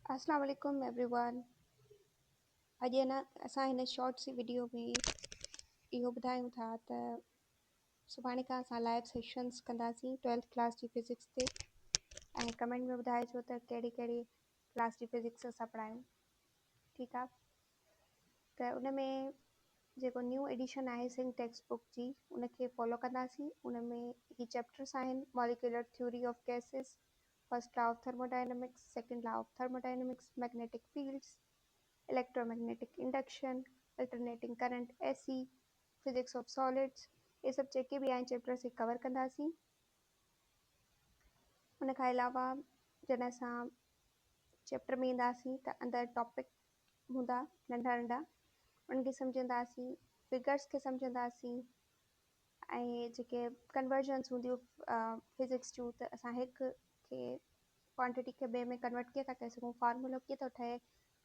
अस्सलाम वालेकुम एवरीवन। अॼु न असां हिन शॉर्ट सी वीडियो में इहो ॿुधायूं था त सुभाणे खां असां लाइव सेशंस कंदासीं 12th क्लास जी फिज़िक्स ते। ऐं कमेंट में ॿुधाइजो त कहिड़ी कहिड़ी क्लास जी फिज़िक्स असां पढ़ायूं। ठीकु आहे, त उन में जेको न्यू एडिशन आहे सिंग टेक्स्ट बुक जी उनखे फॉलो कंदासीं। उन में ही चैप्टर्स आहिनि: molecular theory of gases, first law of thermodynamics, second law of thermodynamics, magnetic fields, electromagnetic induction, alternating current AC, physics of solids, ये सब जेके भी आहिनि चैप्टर्स ही कवर कंदासीं। उन खां अलावा जॾहिं असां चैप्टर में ईंदासीं त अंदरि टॉपिक हूंदा नंढा नंढा, उनखे सम्झंदासीं, फिगर्स खे सम्झंदासीं ऐं जेके कन्वर्जन्स हूंदियूं फिज़िक्स जूं, त असां हिकु खे क्वांटिटी खे ॿिए में कन्वर्ट कीअं था करे सघूं, फार्मूलो कीअं थो ठहे,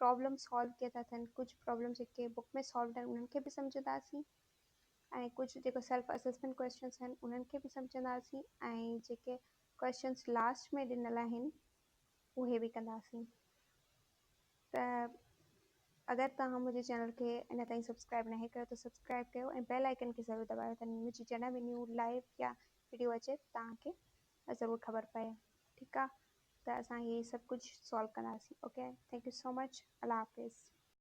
प्रॉब्लम सॉल्व कीअं था थियनि, कुझु प्रॉब्लम जेके बुक में सॉल्व आहिनि उन्हनि खे बि सम्झंदासीं ऐं कुझु जेको सेल्फ असेसमेंट क्वेश्चन्स आहिनि उन्हनि खे बि सम्झंदासीं ऐं जेके क्वेश्चन्स लास्ट में ॾिनल आहिनि उहे बि कंदासीं। त अगरि तव्हां मुंहिंजे चैनल खे अञा ताईं सब्सक्राइब न कयो त सब्सक्राइब कयो ऐं बेल आइकन खे ज़रूरु दॿायो त मुंहिंजी जॾहिं बि न्यू लाइव या वीडियो अचे तव्हांखे ज़रूरु ख़बर पए। ठीकु आहे, त असां इहे सभु कुझु सॉल्व कंदासीं। Okay, thank you so much. अल्लाह हाफ़िज़।